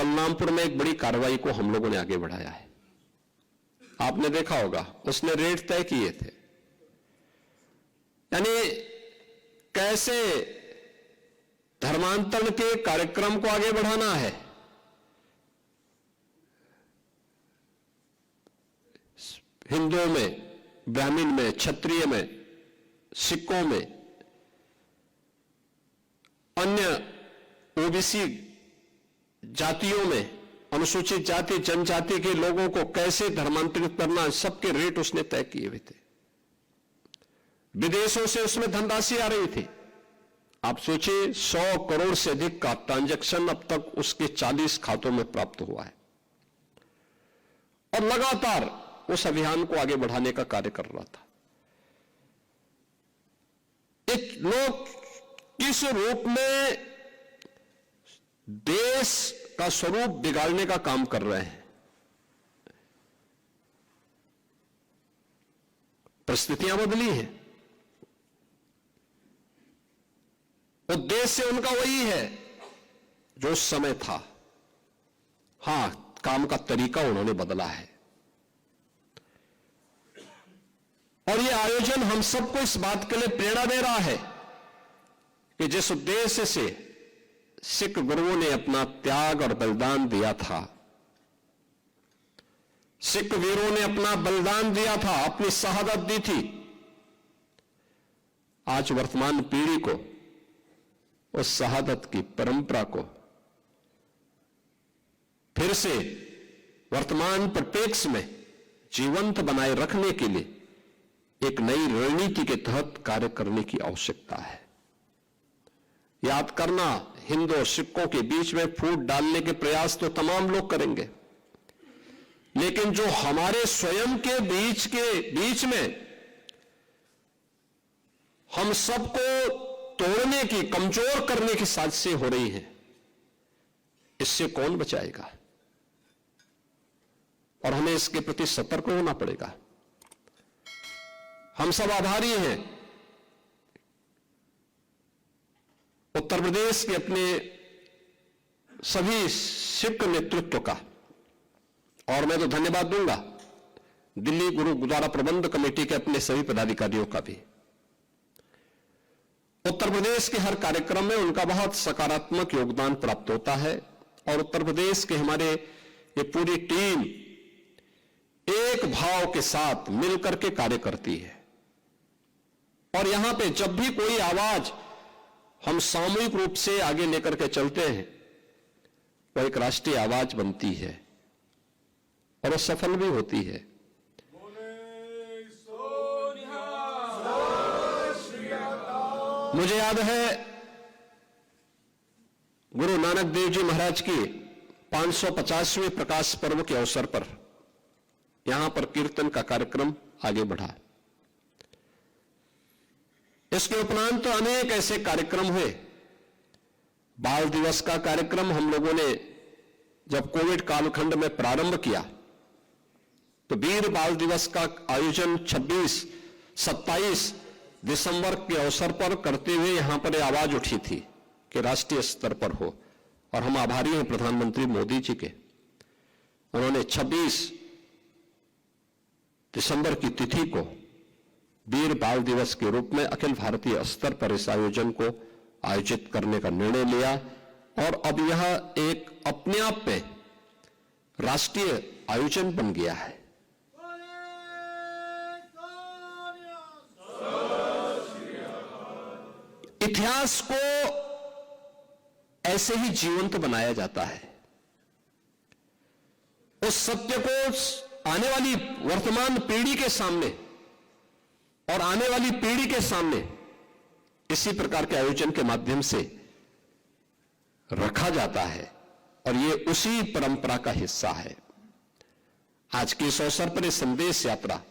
बलरामपुर में एक बड़ी कार्रवाई को हम लोगों ने आगे बढ़ाया है। आपने देखा होगा, उसने रेट तय किए थे। यानी कैसे धर्मांतरण के कार्यक्रम को आगे बढ़ाना है, हिंदुओं में, ब्राह्मण में, क्षत्रिय में, सिखों में, अन्य ओबीसी जातियों में, अनुसूचित जाति जनजाति के लोगों को कैसे धर्मांतरित करना, सबके रेट उसने तय किए हुए थे। विदेशों से उसमें धनराशि आ रही थी। आप सोचिए, 100 करोड़ से अधिक का ट्रांजैक्शन अब तक उसके 40 खातों में प्राप्त हुआ है और लगातार उस अभियान को आगे बढ़ाने का कार्य कर रहा था। एक लोग किस रूप में देश का स्वरूप बिगाड़ने का काम कर रहे हैं, परिस्थितियां बदली हैं, उद्देश्य उनका वही है जो उस समय था। हां, काम का तरीका उन्होंने बदला है। और यह आयोजन हम सबको इस बात के लिए प्रेरणा दे रहा है कि जिस उद्देश्य से सिख गुरुओं ने अपना त्याग और बलिदान दिया था, सिख वीरों ने अपना बलिदान दिया था, अपनी शहादत दी थी, आज वर्तमान पीढ़ी को उस शहादत की परंपरा को फिर से वर्तमान परिप्रेक्ष्य में जीवंत बनाए रखने के लिए एक नई रणनीति के तहत कार्य करने की आवश्यकता है। याद करना, हिंदू और सिखों के बीच में फूट डालने के प्रयास तो तमाम लोग करेंगे, लेकिन जो हमारे स्वयं के बीच में हम सबको तोड़ने की, कमजोर करने की साजिशें हो रही हैं, इससे कौन बचाएगा? और हमें इसके प्रति सतर्क होना पड़ेगा। हम सब आभारी हैं उत्तर प्रदेश के अपने सभी सिख नेतृत्व का, और मैं तो धन्यवाद दूंगा दिल्ली गुरुद्वारा प्रबंध कमेटी के अपने सभी पदाधिकारियों का भी। उत्तर प्रदेश के हर कार्यक्रम में उनका बहुत सकारात्मक योगदान प्राप्त होता है और उत्तर प्रदेश के हमारे ये पूरी टीम एक भाव के साथ मिलकर के कार्य करती है। और यहां पे जब भी कोई आवाज हम सामूहिक रूप से आगे लेकर के चलते हैं, वो एक राष्ट्रीय आवाज बनती है और वो सफल भी होती है। मुझे याद है गुरु नानक देव जी महाराज की 550वें प्रकाश पर्व के अवसर पर यहां पर कीर्तन का कार्यक्रम आगे बढ़ा। इसके उपरांत तो अनेक ऐसे कार्यक्रम हुए। बाल दिवस का कार्यक्रम हम लोगों ने जब कोविड कालखंड में प्रारंभ किया तो वीर बाल दिवस का आयोजन 26-27 दिसंबर के अवसर पर करते हुए यहां पर आवाज उठी थी कि राष्ट्रीय स्तर पर हो। और हम आभारी हैं प्रधानमंत्री मोदी जी के, उन्होंने 26 दिसंबर की तिथि को वीर बाल दिवस के रूप में अखिल भारतीय स्तर पर इस आयोजन को आयोजित करने का निर्णय लिया और अब यह एक अपने आप में राष्ट्रीय आयोजन बन गया है। इतिहास को ऐसे ही जीवंत बनाया जाता है। उस सत्य को आने वाली वर्तमान पीढ़ी के सामने और आने वाली पीढ़ी के सामने इसी प्रकार के आयोजन के माध्यम से रखा जाता है और ये उसी परंपरा का हिस्सा है। आज के इस अवसर पर यह संदेश यात्रा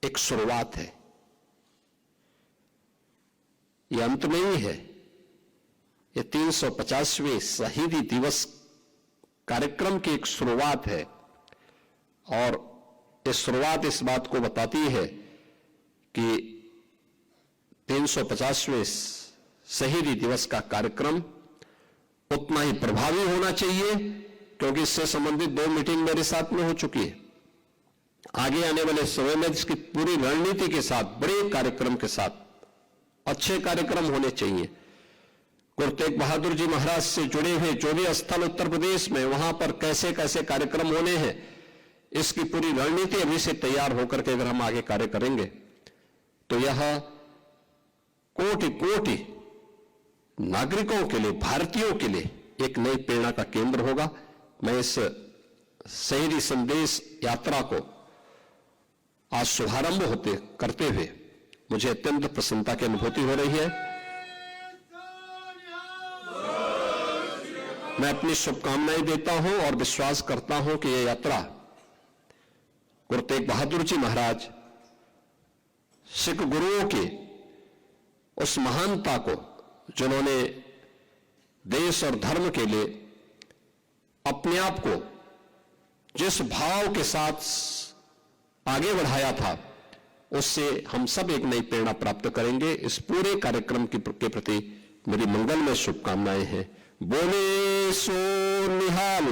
एक शुरुआत है, यह अंत नहीं है। यह 350वें शहीदी दिवस कार्यक्रम की एक शुरुआत है और ये शुरुआत इस बात को बताती है कि 350वें शहीदी दिवस का कार्यक्रम उतना ही प्रभावी होना चाहिए, क्योंकि इससे संबंधित 2 मीटिंग मेरे साथ में हो चुकी है। आगे आने वाले समय में इसकी पूरी रणनीति के साथ, बड़े कार्यक्रम के साथ, अच्छे कार्यक्रम होने चाहिए। गुरु तेग बहादुर जी महाराज से जुड़े हुए जो भी स्थल उत्तर प्रदेश में, वहां पर कैसे कैसे कार्यक्रम होने हैं, इसकी पूरी रणनीति अभी से तैयार होकर के अगर हम आगे कार्य करेंगे तो यह कोटि कोटि नागरिकों के लिए, भारतीयों के लिए एक नई प्रेरणा का केंद्र होगा। मैं इस शहरी संदेश यात्रा को आज शुभारंभ करते हुए मुझे अत्यंत प्रसन्नता की अनुभूति हो रही है। मैं अपनी शुभकामनाएं देता हूं और विश्वास करता हूं कि यह यात्रा गुरु तेग बहादुर जी महाराज, सिख गुरुओं की उस महानता को, जिन्होंने देश और धर्म के लिए अपने आप को जिस भाव के साथ आगे बढ़ाया था, उससे हम सब एक नई प्रेरणा प्राप्त करेंगे। इस पूरे कार्यक्रम के प्रति मेरी मंगलमय शुभकामनाएं हैं। बोले सो निहाल,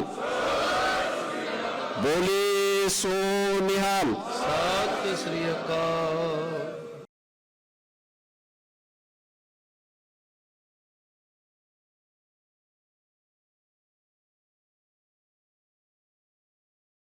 बोले सो निहाल, सत श्री अकाल।